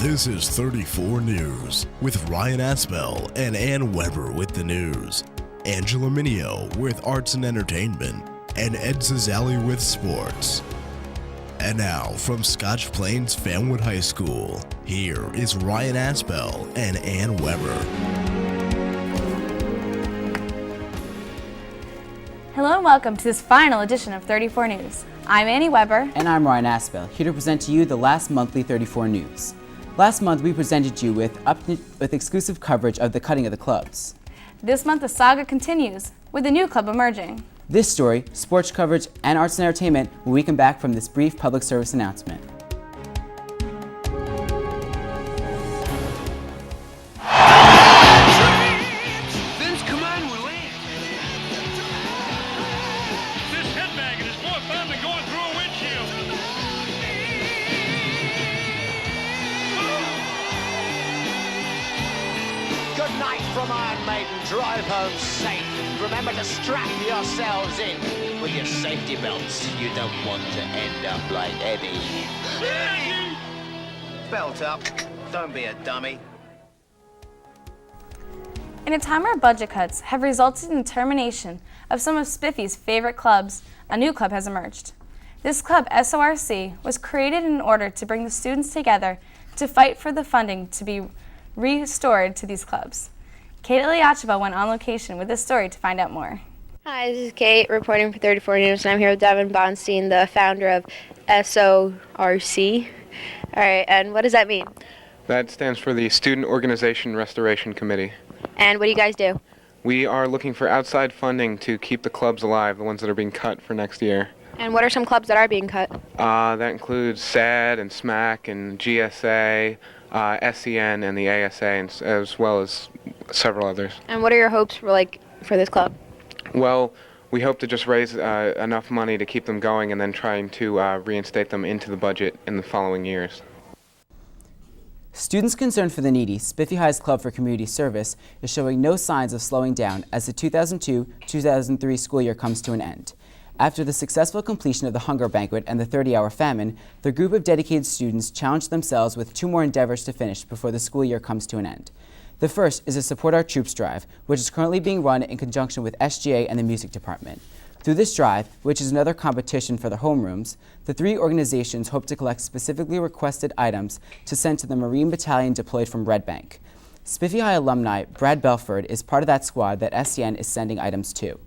This is 34 News with Ryan Aspel and Ann Weber with the news, Angela Mineo with arts and entertainment, and Ed Zazzali with sports. And now, from Scotch Plains Fanwood High School, here is Ryan Aspel and Ann Weber. Hello and welcome to this final edition of 34 News. I'm Annie Weber. And I'm Ryan Aspel, here to present to you the last monthly 34 News. Last month, we presented you with exclusive coverage of the cutting of the clubs. This month, the saga continues, with a new club emerging. This story, sports coverage, and arts and entertainment when we come back from this brief public service announcement. Good night from Iron Maiden. Drive home safe. Remember to strap yourselves in with your safety belts. You don't want to end up like Eddie. Belt up. Don't be a dummy. In a time where budget cuts have resulted in the termination of some of Spiffy's favorite clubs, a new club has emerged. This club, SORC, was created in order to bring the students together to fight for the funding to be restored to these clubs. Kate Iliacheva went on location with this story to find out more. Hi, this is Kate reporting for 34 News, and I'm here with Devin Bonstein, the founder of SORC. All right, and what does that mean? That stands for the Student Organization Restoration Committee. And what do you guys do? We are looking for outside funding to keep the clubs alive, the ones that are being cut for next year. And what are some clubs that are being cut? That includes SAD and SMAC and GSA, SEN and the ASA, and as well as several others. And what are your hopes for this club? Well, we hope to just raise enough money to keep them going and then trying to reinstate them into the budget in the following years. Students Concerned for the Needy, Spiffy High's Club for Community Service, is showing no signs of slowing down as the 2002-2003 school year comes to an end. After the successful completion of the Hunger Banquet and the 30-hour famine, the group of dedicated students challenged themselves with two more endeavors to finish before the school year comes to an end. The first is a Support Our Troops drive, which is currently being run in conjunction with SGA and the music department. Through this drive, which is another competition for the homerooms, the three organizations hope to collect specifically requested items to send to the Marine Battalion deployed from Red Bank. Spiffy High alumni Brad Belford is part of that squad that SCN is sending items to.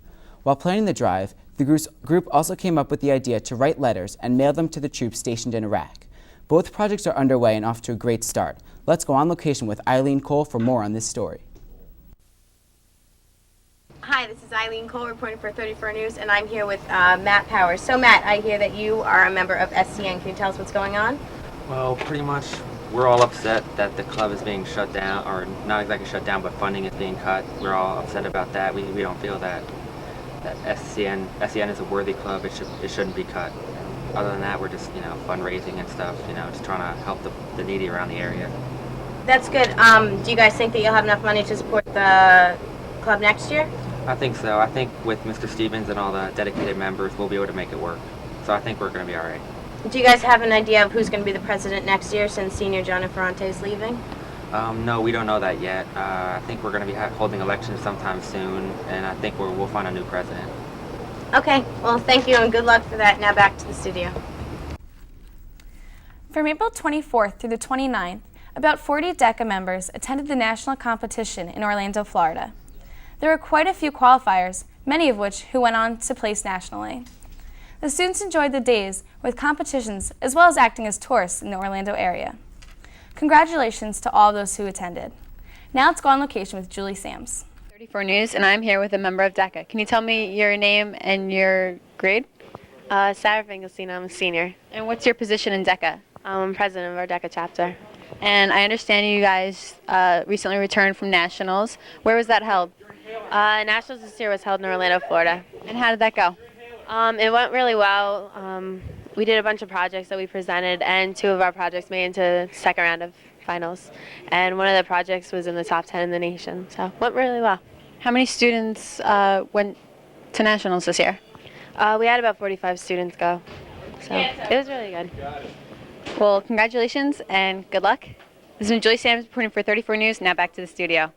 While planning the drive, the group also came up with the idea to write letters and mail them to the troops stationed in Iraq. Both projects are underway and off to a great start. Let's go on location with Eileen Cole for more on this story. Hi, this is Eileen Cole reporting for 34 News, and I'm here with Matt Powers. So Matt, I hear that you are a member of SCN. Can you tell us what's going on? Well, pretty much we're all upset that the club is being shut down, or not exactly shut down, but funding is being cut. We're all upset about that. We don't feel that SCN is a worthy club. It shouldn't be cut. Other than that, we're just fundraising and stuff. Just trying to help the needy around the area. That's good. Do you guys think that you'll have enough money to support the club next year? I think so. I think with Mr. Stevens and all the dedicated members, we'll be able to make it work. So I think we're going to be all right. Do you guys have an idea of who's going to be the president next year since Senior John Ferrante is leaving? No, we don't know that yet. I think we're going to be holding elections sometime soon, and I think we'll find a new president. Okay, well, thank you and good luck for that. Now back to the studio. From April 24th through the 29th, about 40 DECA members attended the national competition in Orlando, Florida. There were quite a few qualifiers, many of which who went on to place nationally. The students enjoyed the days with competitions as well as acting as tourists in the Orlando area. Congratulations to all those who attended. Now let's go on location with Julie Sams. 34 News, and I'm here with a member of DECA. Can you tell me your name and your grade? Sarah Finkelstein, I'm a senior. And what's your position in DECA? I'm president of our DECA chapter. And I understand you guys recently returned from Nationals. Where was that held? Nationals this year was held in Orlando, Florida. And how did that go? It went really well. We did a bunch of projects that we presented, and two of our projects made into the second round of finals. And one of the projects was in the top 10 in the nation, so it went really well. How many students went to Nationals this year? We had about 45 students go, so it was really good. Well, congratulations and good luck. This is Joyce Sams reporting for 34 News. Now back to the studio.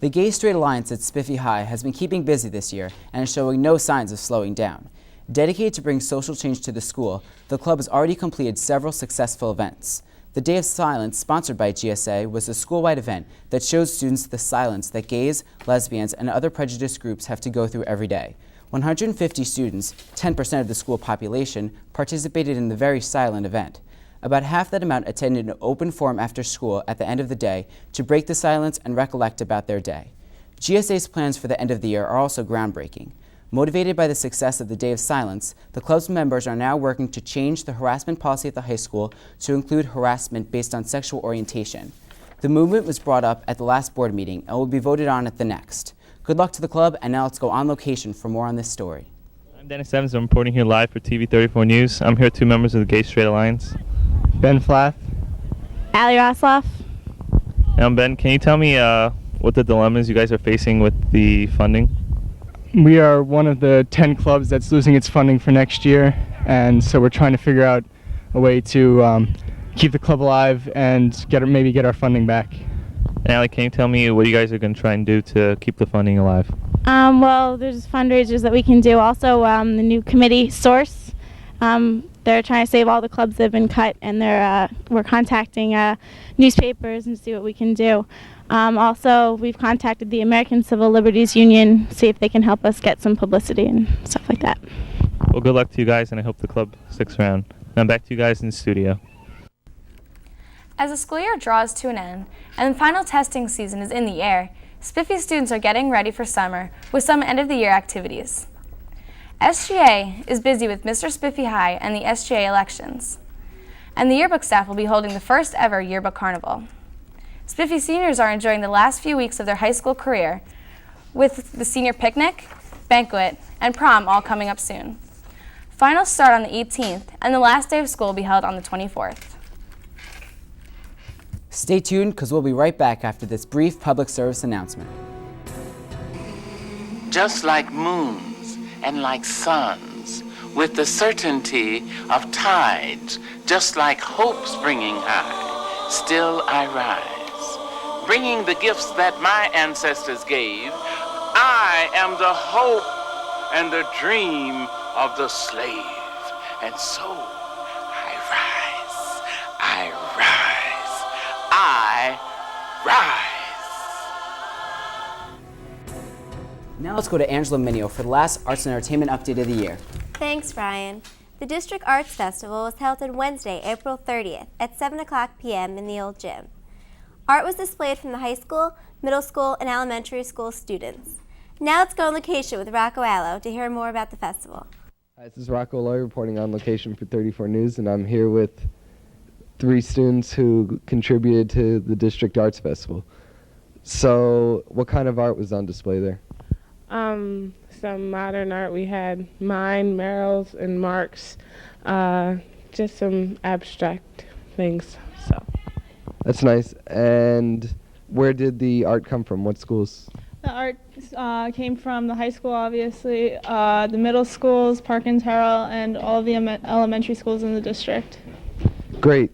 The Gay Straight Alliance at Spiffy High has been keeping busy this year and is showing no signs of slowing down. Dedicated to bring social change to the school, the club has already completed several successful events. The Day of Silence, sponsored by GSA, was a school-wide event that shows students the silence that gays, lesbians, and other prejudiced groups have to go through every day. 150 students, 10% of the school population, participated in the very silent event. About half that amount attended an open forum after school at the end of the day to break the silence and recollect about their day. GSA's plans for the end of the year are also groundbreaking. Motivated by the success of the Day of Silence, the club's members are now working to change the harassment policy at the high school to include harassment based on sexual orientation. The movement was brought up at the last board meeting and will be voted on at the next. Good luck to the club, and now let's go on location for more on this story. I'm Dennis Evans. I'm reporting here live for TV 34 News. I'm here with two members of the Gay Straight Alliance. Ben Flath. Allie Rosloff. Now, Ben, can you tell me what the dilemmas you guys are facing with the funding? We are one of the 10 clubs that's losing its funding for next year, and so we're trying to figure out a way to keep the club alive and maybe get our funding back. And Allie, can you tell me what you guys are going to try and do to keep the funding alive? Well, there's fundraisers that we can do. Also, the new committee, SORC, they're trying to save all the clubs that have been cut, and we're contacting newspapers and see what we can do. Also, we've contacted the American Civil Liberties Union, see if they can help us get some publicity and stuff like that. Well, good luck to you guys, and I hope the club sticks around. Now back to you guys in the studio. As the school year draws to an end and the final testing season is in the air, Spiffy students are getting ready for summer with some end-of-the-year activities. SGA is busy with Mr. Spiffy High and the SGA elections, and the yearbook staff will be holding the first ever Yearbook Carnival. Spiffy seniors are enjoying the last few weeks of their high school career with the senior picnic, banquet, and prom all coming up soon. Finals start on the 18th, and the last day of school will be held on the 24th. Stay tuned, because we'll be right back after this brief public service announcement. Just like moons and like suns, with the certainty of tides, just like hope springing high, still I rise, bringing the gifts that my ancestors gave. I am the hope and the dream of the slave, and so I rise, I rise. Now let's go to Angela Minio for the last Arts and Entertainment Update of the year. Thanks, Ryan. The District Arts Festival was held on Wednesday, April 30th at 7 o'clock p.m. in the old gym. Art was displayed from the high school, middle school, and elementary school students. Now let's go on location with Rocco Allo to hear more about the festival. Hi, this is Rocco Allo reporting on location for 34 News, and I'm here with 3 students who contributed to the District Arts Festival. So what kind of art was on display there? Some modern art. We had mine, Merrill's, and Mark's. Just some abstract things. So. That's nice. And where did the art come from? What schools? The art came from the high school, obviously, the middle schools, Park and Terrell, and all of the elementary schools in the district. Great.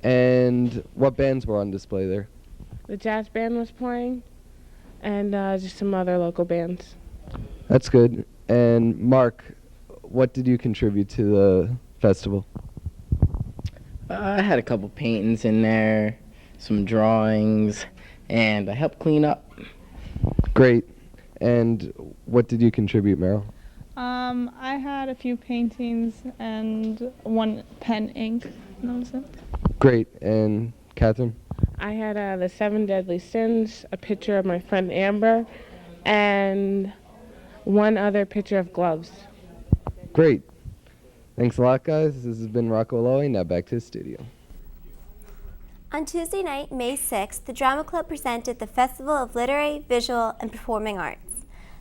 And what bands were on display there? The jazz band was playing, and just some other local bands. That's good. And Mark, what did you contribute to the festival? I had a couple paintings in there, some drawings, and I helped clean up. Great. And what did you contribute, Meryl? I had a few paintings and 1 pen ink. And that was it. Great. And Catherine? I had the 7 Deadly Sins, a picture of my friend Amber, and 1 other picture of gloves. Great. Thanks a lot, guys. This has been Rocco Lowy. Now back to the studio. On Tuesday night, May 6th, the Drama Club presented the Festival of Literary, Visual, and Performing Arts.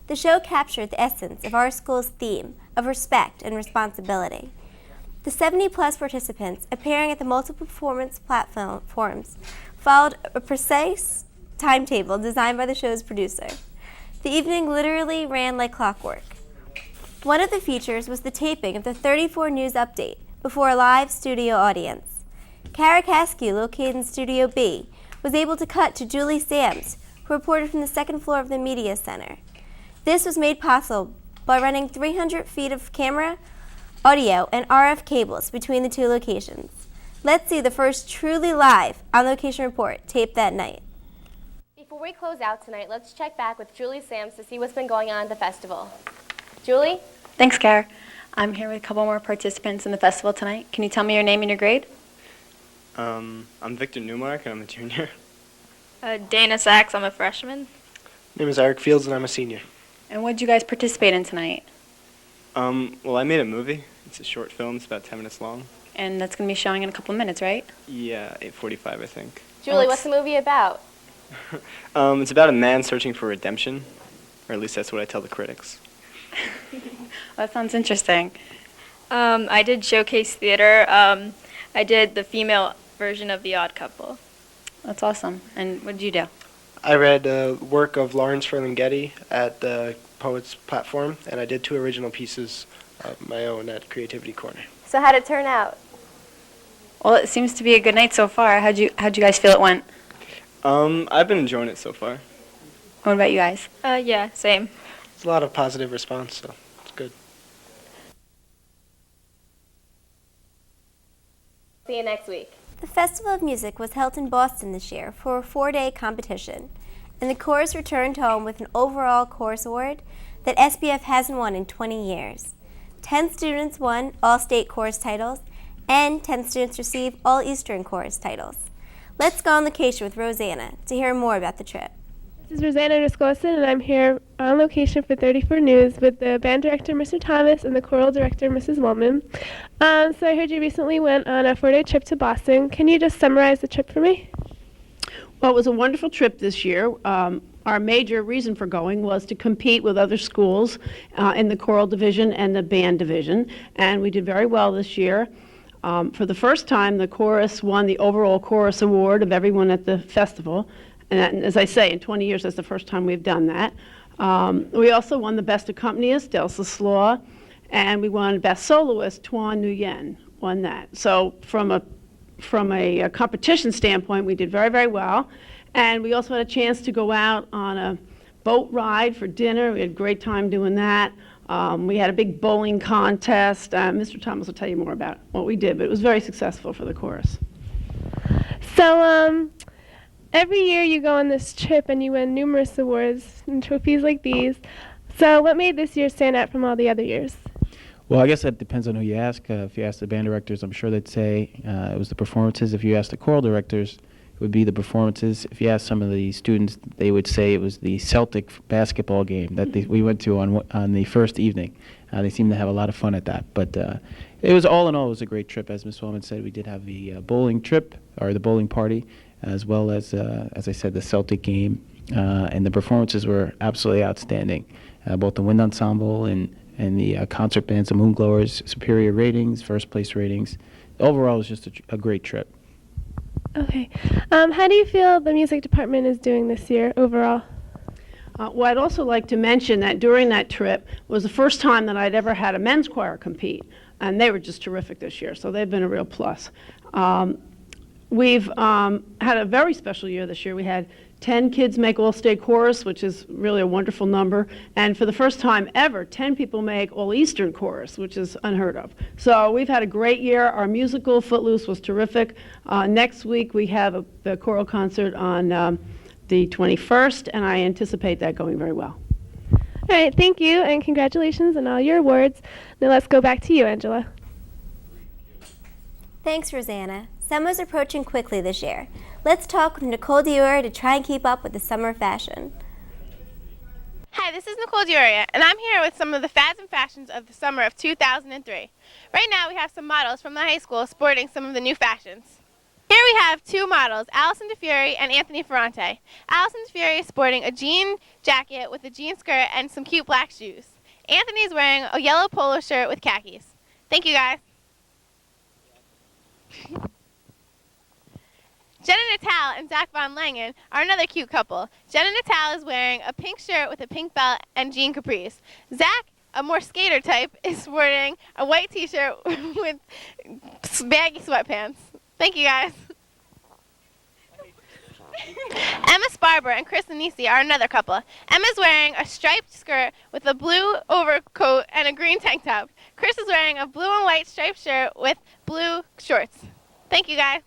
The show captured the essence of our school's theme of respect and responsibility. The 70-plus participants appearing at the multiple performance platforms followed a precise timetable designed by the show's producer. The evening literally ran like clockwork. One of the features was the taping of the 34 News update before a live studio audience. Kara Caskew, located in Studio B, was able to cut to Julie Sams, who reported from the second floor of the Media Center. This was made possible by running 300 feet of camera, audio, and RF cables between the two locations. Let's see the first truly live on-location report taped that night. Before we close out tonight, let's check back with Julie Sams to see what's been going on at the festival. Julie? Thanks, Kara. I'm here with a couple more participants in the festival tonight. Can you tell me your name and your grade? I'm Victor Newmark, and I'm a junior. Dana Sachs, I'm a freshman. My name is Eric Fields, and I'm a senior. And what did you guys participate in tonight? Well, I made a movie. It's a short film. It's about 10 minutes long. And that's going to be showing in a couple of minutes, right? Yeah, 8:45, I think. Julie, what's the movie about? It's about a man searching for redemption, or at least that's what I tell the critics. That sounds interesting. I did showcase theater. I did the female version of The Odd Couple. That's awesome. And what did you do? I read work of Lawrence Ferlinghetti at the Poets Platform, and I did 2 original pieces of my own at Creativity Corner. So how'd it turn out? Well, it seems to be a good night so far. How'd you guys feel it went? I've been enjoying it so far. What about you guys? Yeah, same. There's a lot of positive response, so it's good. See you next week. The Festival of Music was held in Boston this year for a 4-day competition, and the chorus returned home with an overall chorus award that SBF hasn't won in 20 years. 10 students won all-state chorus titles, and 10 students received all-Eastern chorus titles. Let's go on location with Rosanna to hear more about the trip. This is Rosanna Riscosin, and I'm here on location for 34 News with the band director, Mr. Thomas, and the choral director, Mrs. Wellman. So I heard you recently went on a 4-day trip to Boston. Can you just summarize the trip for me? Well, it was a wonderful trip this year. Our major reason for going was to compete with other schools in the choral division and the band division, and we did very well this year. For the first time, the chorus won the overall chorus award of everyone at the festival. And as I say, in 20 years, that's the first time we've done that. We also won the Best Accompanist, Elsa Slaw, and we won Best Soloist, Tuan Nguyen, won that. So from a competition standpoint, we did very, very well. And we also had a chance to go out on a boat ride for dinner. We had a great time doing that. We had a big bowling contest. Mr. Thomas will tell you more about what we did, but it was very successful for the chorus. So every year you go on this trip and you win numerous awards and trophies like these. So what made this year stand out from all the other years? Well, I guess that depends on who you ask. If you ask the band directors, I'm sure they'd say it was the performances. If you ask the choral directors, it would be the performances. If you ask some of the students, they would say it was the Celtic basketball game that we went to on the first evening. They seemed to have a lot of fun at that. But it was all in all, it was a great trip. As Ms. Wellman said, we did have the bowling trip, or the bowling party, as well as I said, the Celtic game. And the performances were absolutely outstanding. Both the wind ensemble and the concert bands, the Moonglowers, superior ratings, first place ratings. Overall, it was just a great trip. Okay. How do you feel the music department is doing this year overall? Well, I'd also like to mention that during that trip was the first time that I'd ever had a men's choir compete, and they were just terrific this year, so they've been a real plus. We've had a very special year this year. We had 10 kids make all-state chorus, which is really a wonderful number. And for the first time ever, 10 people make all-Eastern chorus, which is unheard of. So we've had a great year. Our musical, Footloose, was terrific. Next week, we have the choral concert on the 21st, and I anticipate that going very well. All right, thank you, and congratulations on all your awards. Now let's go back to you, Angela. Thanks, Rosanna. Summer's approaching quickly this year. Let's talk with Nicole Dior to try and keep up with the summer fashion. Hi, this is Nicole Dioria, and I'm here with some of the fads and fashions of the summer of 2003. Right now, we have some models from the high school sporting some of the new fashions. Here we have 2 models, Allison DeFury and Anthony Ferrante. Allison DeFury is sporting a jean jacket with a jean skirt and some cute black shoes. Anthony is wearing a yellow polo shirt with khakis. Thank you, guys. Jenna Natal and Zach Von Langen are another cute couple. Jenna Natal is wearing a pink shirt with a pink belt and jean capris. Zach, a more skater type, is sporting a white t-shirt with baggy sweatpants. Thank you, guys. Emma Sparber and Chris Anisi are another couple. Emma's wearing a striped skirt with a blue overcoat and a green tank top. Chris is wearing a blue and white striped shirt with blue shorts. Thank you, guys.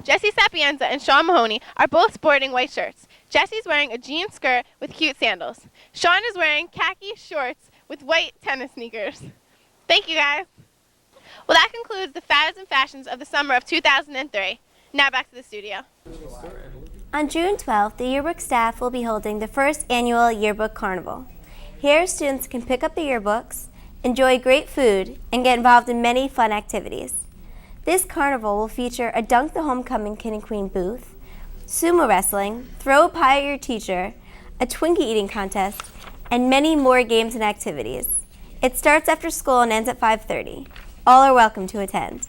Jesse Sapienza and Sean Mahoney are both sporting white shirts. Jesse's wearing a jean skirt with cute sandals. Sean is wearing khaki shorts with white tennis sneakers. Thank you, guys. Well, that concludes the fads and fashions of the summer of 2003. Now back to the studio. On June 12th, the yearbook staff will be holding the first annual Yearbook Carnival. Here, students can pick up the yearbooks, enjoy great food, and get involved in many fun activities. This carnival will feature a Dunk the Homecoming King and Queen booth, sumo wrestling, throw a pie at your teacher, a Twinkie eating contest, and many more games and activities. It starts after school and ends at 5:30. All are welcome to attend.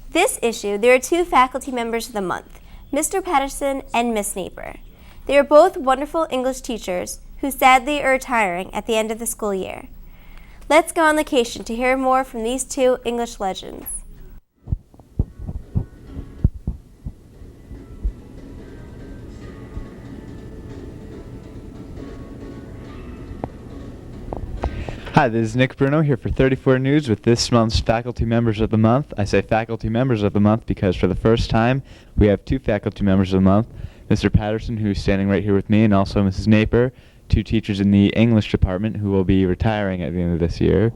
This issue, there are two faculty members of the month, Mr. Patterson and Miss Naper. They are both wonderful English teachers who sadly are retiring at the end of the school year. Let's go on location to hear more from these two English legends. Hi, this is Nick Bruno here for 34 News with this month's Faculty Members of the Month. I say Faculty Members of the Month because for the first time we have two Faculty Members of the Month, Mr. Patterson, who's standing right here with me, and also Mrs. Naper, two teachers in the English department who will be retiring at the end of this year.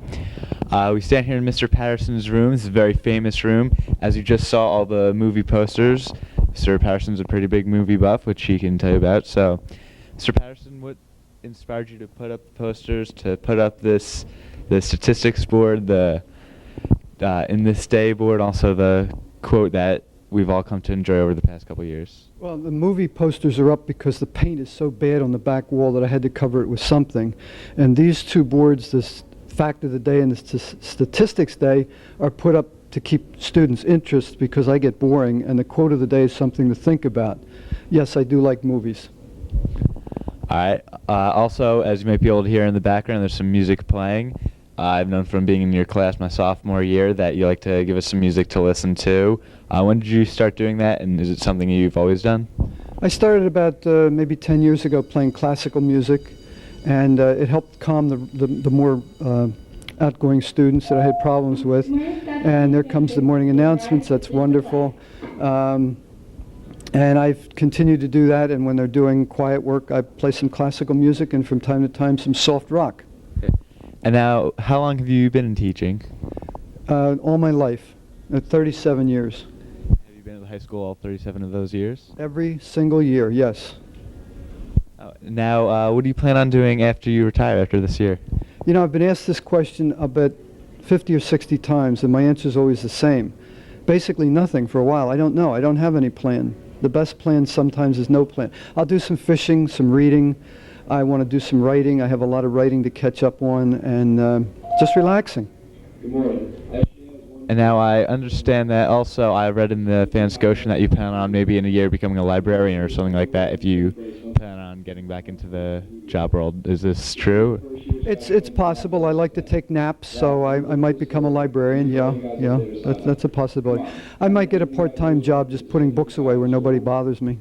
We stand here in Mr. Patterson's room. This is a very famous room. As you just saw all the movie posters, Mr. Patterson's a pretty big movie buff, which he can tell you about. So, Mr. Patterson, what inspired you to put up the posters, to put up the statistics board, the in this day board, also the quote that we've all come to enjoy over the past couple of years? Well, the movie posters are up because the paint is so bad on the back wall that I had to cover it with something. And these two boards, this Fact of the Day and the Statistics Day, are put up to keep students' interest because I get boring, and the quote of the day is something to think about. Yes, I do like movies. All right. Also, as you might be able to hear in the background, there's some music playing. I've known from being in your class my sophomore year that you like to give us some music to listen to. When did you start doing that, and is it something you've always done? I started about maybe 10 years ago playing classical music, and it helped calm the more outgoing students that I had problems with. And there comes the morning announcements. That's wonderful. And I've continued to do that, and when they're doing quiet work, I play some classical music and from time to time some soft rock. Okay. And now, how long have you been in teaching? All my life, 37 years. Have you been at the high school all 37 of those years? Every single year, yes. Now, what do you plan on doing after you retire, after this year? You know, I've been asked this question about 50 or 60 times, and my answer is always the same. Basically nothing for a while. I don't know. I don't have any plan. The best plan sometimes is no plan. I'll do some fishing, some reading. I want to do some writing. I have a lot of writing to catch up on, and just relaxing. Good morning. And now I understand that also I read in the Fanscotian that you plan on maybe in a year becoming a librarian or something like that if you plan on getting back into the job world. Is this true? It's possible. I like to take naps, so I might become a librarian. Yeah, that's a possibility. I might get a part-time job just putting books away where nobody bothers me.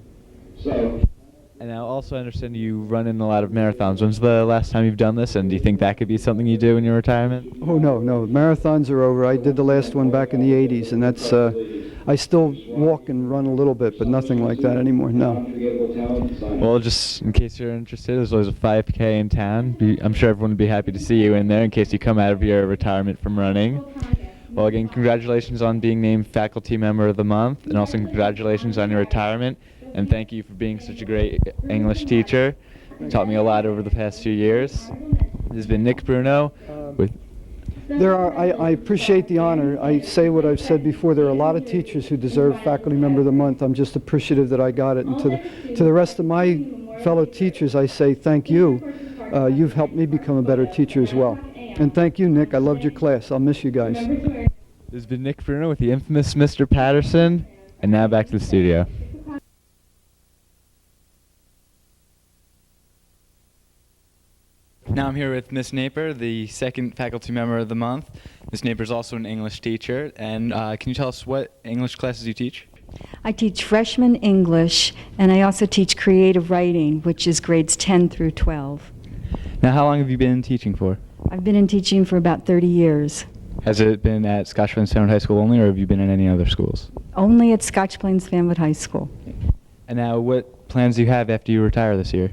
And now also I understand you run in a lot of marathons. When's the last time you've done this, and do you think that could be something you do in your retirement? Oh, no. Marathons are over. I did the last one back in the 80s, and that's, I still walk and run a little bit, but nothing like that anymore, no. Well, just in case you're interested, there's always a 5K in town. I'm sure everyone would be happy to see you in there in case you come out of your retirement from running. Well, again, congratulations on being named Faculty Member of the Month, and also congratulations on your retirement. And thank you for being such a great English teacher. You taught me a lot over the past few years. This has been Nick Bruno with... I appreciate the honor. I say what I've said before. There are a lot of teachers who deserve Faculty Member of the Month. I'm just appreciative that I got it. And to the rest of my fellow teachers, I say thank you. You've helped me become a better teacher as well. And thank you, Nick. I loved your class. I'll miss you guys. This has been Nick Bruno with the infamous Mr. Patterson. And now back to the studio. Now I'm here with Miss Naper, the second faculty member of the month. Miss Naper is also an English teacher, and can you tell us what English classes you teach? I teach freshman English, and I also teach creative writing, which is grades 10 through 12. Now, how long have you been teaching for? I've been in teaching for about 30 years. Has it been at Scotch Plains Family High School only, or have you been in any other schools? Only at Scotch Plains Family High School. And now, what plans do you have after you retire this year?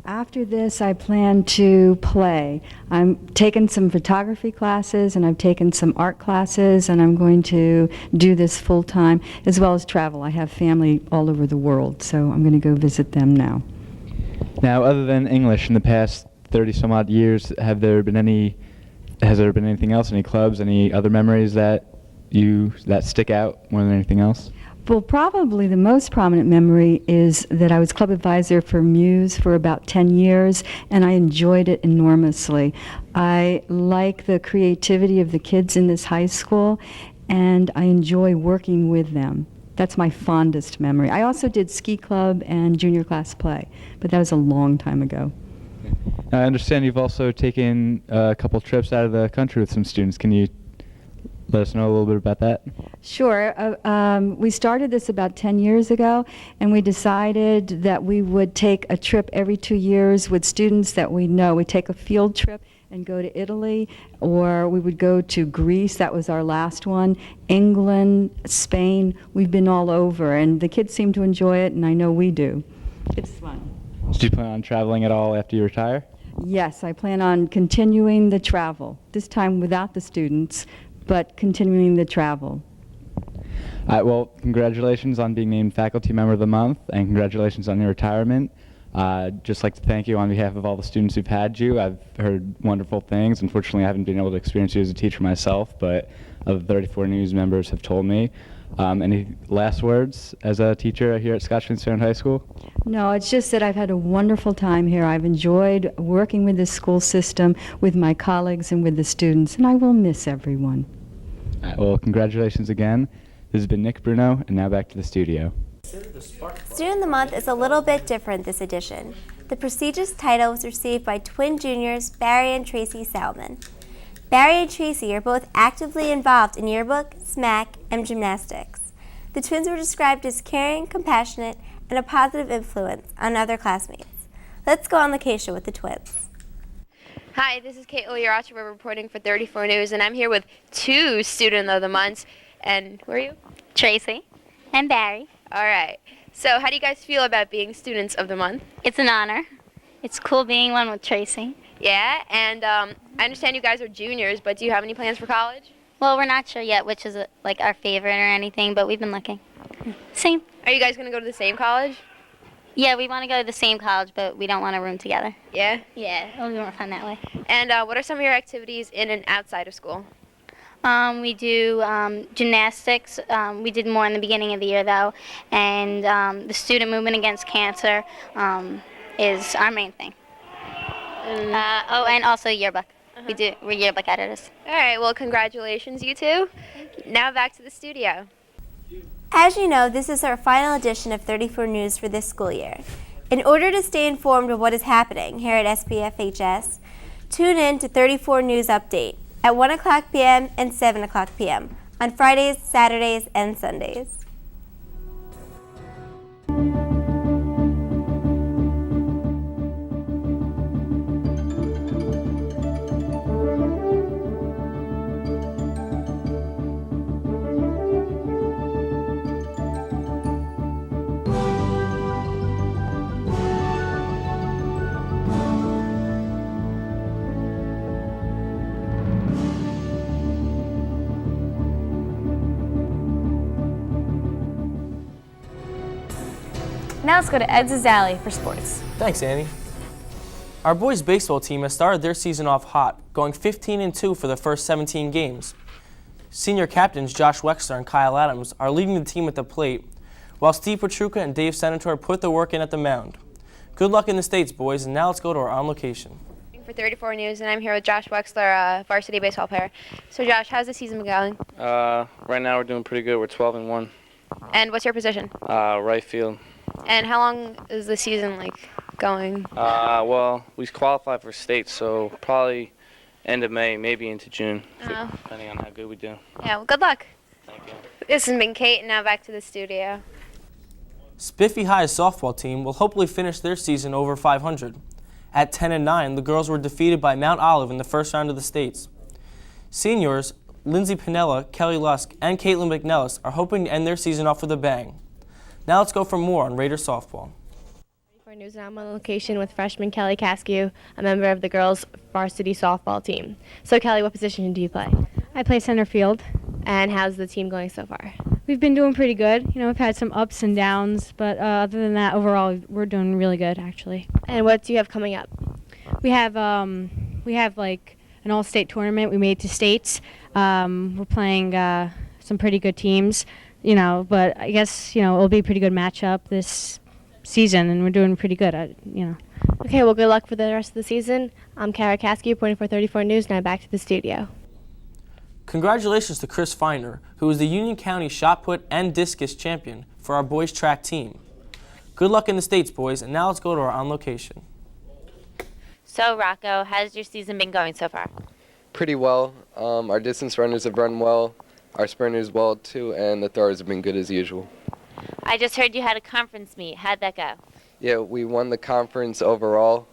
After this, I plan to play. I'm taking some photography classes, and I've taken some art classes, and I'm going to do this full time, as well as travel. I have family all over the world, so I'm going to go visit them now. Now, other than English, in the past 30-some-odd years, has there been anything else, any clubs, any other memories that stick out more than anything else? Well, probably the most prominent memory is that I was club advisor for Muse for about 10 years, and I enjoyed it enormously. I like the creativity of the kids in this high school, and I enjoy working with them. That's my fondest memory. I also did ski club and junior class play, but that was a long time ago. Now, I understand you've also taken a couple trips out of the country with some students. Can you let us know a little bit about that? Sure. We started this about 10 years ago, and we decided that we would take a trip every 2 years with students that we know. We'd take a field trip and go to Italy, or we would go to Greece. That was our last one. England, Spain. We've been all over, and the kids seem to enjoy it, and I know we do. It's fun. Do you plan on traveling at all after you retire? Yes, I plan on continuing the travel, this time without the students, but continuing the travel. Well, congratulations on being named Faculty Member of the Month, and congratulations on your retirement. Just like to thank you on behalf of all the students who've had you. I've heard wonderful things. Unfortunately, I haven't been able to experience you as a teacher myself, but other 34 News members have told me. Any last words as a teacher here at Scotch Plains Family High School? No, it's just that I've had a wonderful time here. I've enjoyed working with the school system, with my colleagues, and with the students, and I will miss everyone. Well, congratulations again. This has been Nick Bruno, and now back to the studio. Student of the Month is a little bit different this edition. The prestigious title was received by twin juniors Barry and Tracy Salmon. Barry and Tracy are both actively involved in yearbook, SMAC, and gymnastics. The twins were described as caring, compassionate, and a positive influence on other classmates. Let's go on location with the twins. Hi, this is Kate Oyarachi. We're reporting for 34 News, and I'm here with two Student of the Months. And who are you? Tracy. And Barry. All right. So how do you guys feel about being Students of the Month? It's an honor. It's cool being one with Tracy. Yeah, and I understand you guys are juniors, but do you have any plans for college? Well, we're not sure yet which is like our favorite or anything, but we've been looking. Same. Are you guys going to go to the same college? Yeah, we want to go to the same college, but we don't want to room together. Yeah? Yeah, it'll be more fun that way. And what are some of your activities in and outside of school? We do gymnastics. We did more in the beginning of the year, though. And the student movement against cancer is our main thing. And also yearbook. We're yearbook editors. All right, well, congratulations, you two. Now back to the studio. As you know, this is our final edition of 34 News for this school year. In order to stay informed of what is happening here at SPFHS, tune in to 34 News Update at 1 o'clock p.m. and 7 o'clock p.m. on Fridays, Saturdays, and Sundays. Now let's go to Ed Zazali for sports. Thanks, Annie. Our boys baseball team has started their season off hot, going 15-2 for the first 17 games. Senior captains Josh Wexler and Kyle Adams are leading the team at the plate, while Steve Petruka and Dave Senator put their work in at the mound. Good luck in the States, boys, and now let's go to our on location. For 34 News, and I'm here with Josh Wexler, a varsity baseball player. So, Josh, how's the season been going? Right now we're doing pretty good. We're 12-1. And what's your position? Right field. And how long is the season going? Well, we qualified for state, so probably end of May, maybe into June, depending on how good we do. Yeah, well, good luck. Thank you. This has been Kate, and now back to the studio. Spiffy High's softball team will hopefully finish their season over 500. At 10-9, the girls were defeated by Mount Olive in the first round of the states. Seniors Lindsay Pinella, Kelly Lusk, and Caitlin McNellis are hoping to end their season off with a bang. Now let's go for more on Raider softball. For news, I'm on location with freshman Kelly Caskew, a member of the girls' varsity softball team. So, Kelly, what position do you play? I play center field. And how's the team going so far? We've been doing pretty good. You know, we've had some ups and downs, but other than that, overall, we're doing really good, actually. And what do you have coming up? We have like an all-state tournament. We made it to states. We're playing some pretty good teams, you know, but I guess, you know, it'll be a pretty good matchup this season, and we're doing pretty good, you know. Okay, well, good luck for the rest of the season. I'm Kara Kasky, reporting for 34 News, now back to the studio. Congratulations to Chris Feiner, who is the Union County shot put and discus champion for our boys track team. Good luck in the States, boys, and now let's go to our on location. So, Rocco, how's your season been going so far? Pretty well. Our distance runners have run well, our sprinters well too, and the throwers have been good as usual. I just heard you had a conference meet. How'd that go? Yeah, we won the conference overall.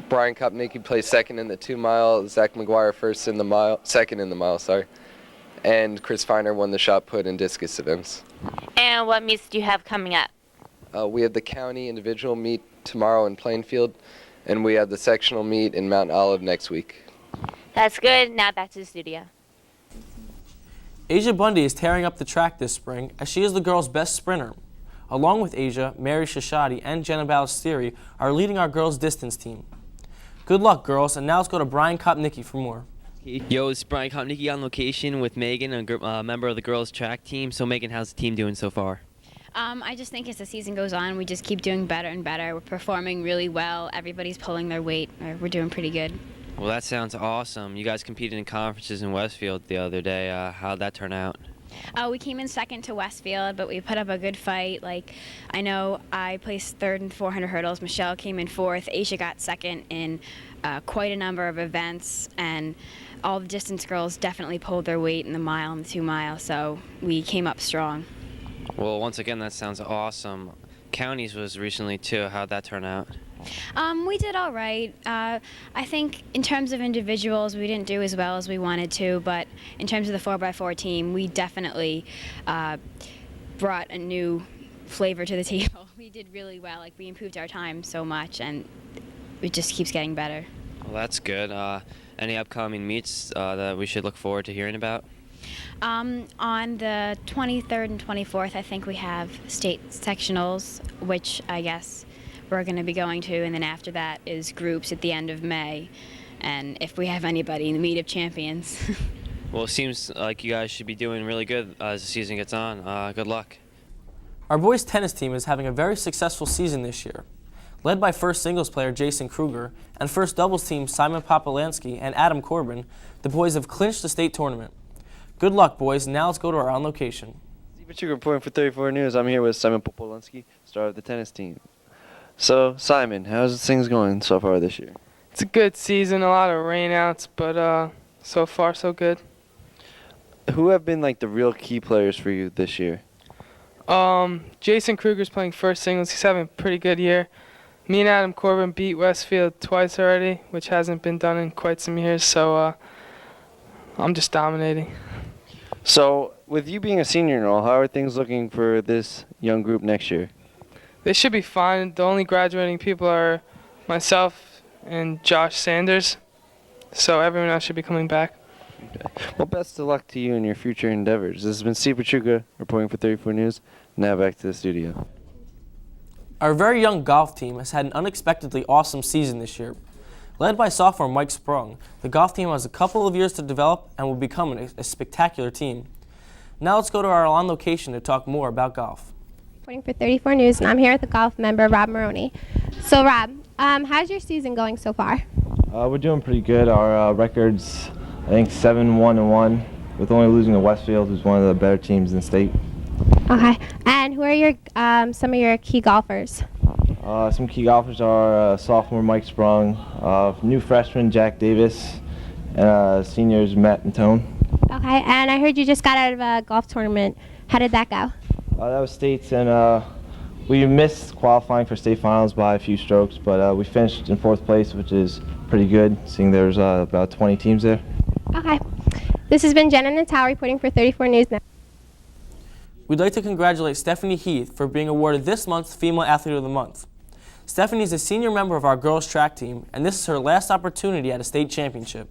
Brian Kopnicki placed second in the 2 mile, Zach McGuire second in the mile, and Chris Feiner won the shot put and discus events. And what meets do you have coming up? We have the county individual meet tomorrow in Plainfield, and we have the sectional meet in Mount Olive next week. That's good. Now back to the studio. Asia Bundy is tearing up the track this spring as she is the girls' best sprinter. Along with Asia, Mary Shashadi and Jenna Ballesteri are leading our girls' distance team. Good luck, girls, and now let's go to Brian Kopnicki for more. Yo, it's Brian Kopnicki on location with Megan, a member of the girls' track team. So, Megan, how's the team doing so far? I just think as the season goes on, we just keep doing better and better. We're performing really well. Everybody's pulling their weight. We're doing pretty good. Well, that sounds awesome. You guys competed in conferences in Westfield the other day. How'd that turn out? We came in second to Westfield, but we put up a good fight. Like, I know I placed third in 400 hurdles. Michelle came in fourth. Aisha got second in quite a number of events, and all the distance girls definitely pulled their weight in the mile and the 2 mile, so we came up strong. Well, once again, that sounds awesome. Counties was recently, too. How'd that turn out? We did all right. I think in terms of individuals, we didn't do as well as we wanted to, but in terms of the 4x4 team, we definitely brought a new flavor to the table. We did really well. Like, we improved our time so much, and it just keeps getting better. Well, that's good. Any upcoming meets that we should look forward to hearing about? On the 23rd and 24th, I think we have state sectionals, which I guess we're going to be going to, and then after that is groups at the end of May, and if we have anybody in the meet of champions. Well, it seems like you guys should be doing really good as the season gets on. Good luck. Our boys tennis team is having a very successful season this year. Led by first singles player Jason Kruger and first doubles team Simon Popolansky and Adam Corbin, the boys have clinched the state tournament. Good luck, boys. Now let's go to our on location. Steve reporting for 34 News. I'm here with Simon Popolansky, star of the tennis team. So, Simon, how's things going so far this year? It's a good season, a lot of rainouts, but so far so good. Who have been like the real key players for you this year? Jason Kruger's playing first singles. He's having a pretty good year. Me and Adam Corbin beat Westfield twice already, which hasn't been done in quite some years, so I'm just dominating. So, with you being a senior and all, how are things looking for this young group next year? They should be fine. The only graduating people are myself and Josh Sanders, so everyone else should be coming back. Okay. Well, best of luck to you in your future endeavors. This has been Steve Pachuca reporting for 34 News. Now back to the studio. Our very young golf team has had an unexpectedly awesome season this year. Led by sophomore Mike Sprung, the golf team has a couple of years to develop and will become a spectacular team. Now let's go to our on location to talk more about golf. Reporting for 34 News, and I'm here with the golf member, Rob Maroney. So, Rob, how's your season going so far? We're doing pretty good. Our record's, I think, 7-1-1, with only losing to Westfield, who's one of the better teams in the state. Okay. And who are your some of your key golfers? Some key golfers are sophomore Mike Sprung, new freshman Jack Davis, and seniors Matt and Tone. Okay, and I heard you just got out of a golf tournament. How did that go? That was states, and we missed qualifying for state finals by a few strokes, but we finished in 4th place, which is pretty good, seeing there's about 20 teams there. Okay. This has been Jenna Natal reporting for 34 News Now. We'd like to congratulate Stephanie Heath for being awarded this month's Female Athlete of the Month. Stephanie is a senior member of our girls track team, and this is her last opportunity at a state championship.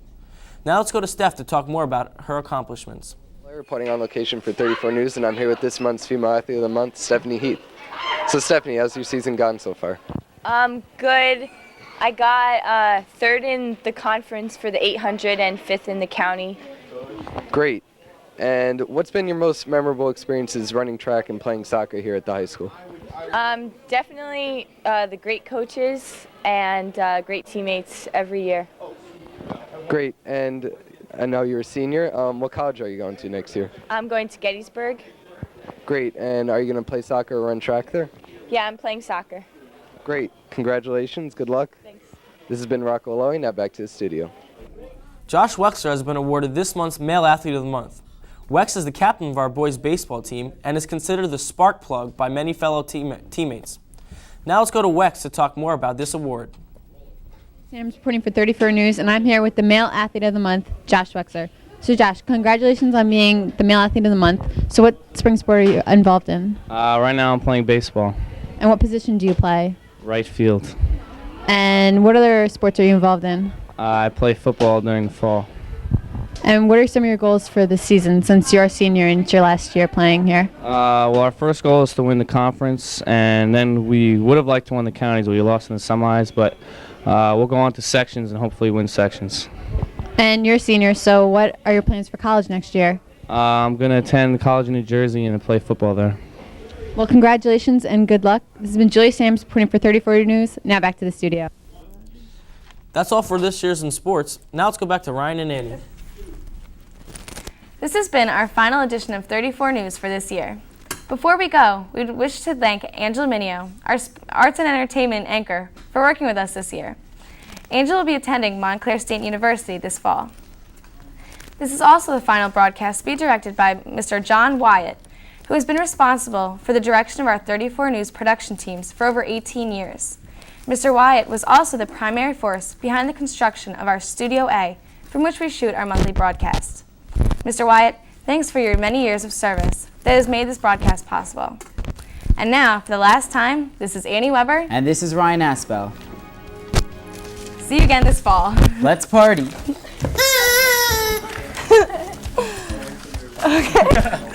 Now let's go to Steph to talk more about her accomplishments. Reporting on location for 34 News, and I'm here with this month's Female Athlete of the Month, Stephanie Heath. So Stephanie, how's your season gone so far? Good. I got 3rd in the conference for the 800 and 5th in the county. Great. And what's been your most memorable experiences running track and playing soccer here at the high school? Definitely the great coaches and great teammates every year. Great. And I know you're a senior. What college are you going to next year? I'm going to Gettysburg. Great. And are you going to play soccer or run track there? Yeah, I'm playing soccer. Great. Congratulations. Good luck. Thanks. This has been Rocco Lowy. Now back to the studio. Josh Wexler has been awarded this month's Male Athlete of the Month. Wex is the captain of our boys baseball team and is considered the spark plug by many fellow teammates. Now let's go to Wex to talk more about this award. I'm reporting for 34 News, and I'm here with the Male Athlete of the Month, Josh Wexler. So Josh, congratulations on being the Male Athlete of the Month. So what spring sport are you involved in? Right now I'm playing baseball. And what position do you play? Right field. And what other sports are you involved in? I play football during the fall. And what are some of your goals for this season, since you're a senior and it's your last year playing here? Well, our first goal is to win the conference, and then we would have liked to win the counties. We lost in the semis, but we'll go on to sections and hopefully win sections. And you're a senior, so what are your plans for college next year? I'm going to attend college in New Jersey and play football there. Well, congratulations and good luck. This has been Julie Sams reporting for 34 News. Now back to the studio. That's all for this year's in sports. Now let's go back to Ryan and Annie. This has been our final edition of 34 News for this year. Before we go, we wish to thank Angela Minio, our arts and entertainment anchor, for working with us this year. Angela will be attending Montclair State University this fall. This is also the final broadcast to be directed by Mr. John Wyatt, who has been responsible for the direction of our 34 News production teams for over 18 years. Mr. Wyatt was also the primary force behind the construction of our Studio A, from which we shoot our monthly broadcasts. Mr. Wyatt, thanks for your many years of service that has made this broadcast possible. And now, for the last time, this is Annie Weber. And this is Ryan Aspel. See you again this fall. Let's party. Okay.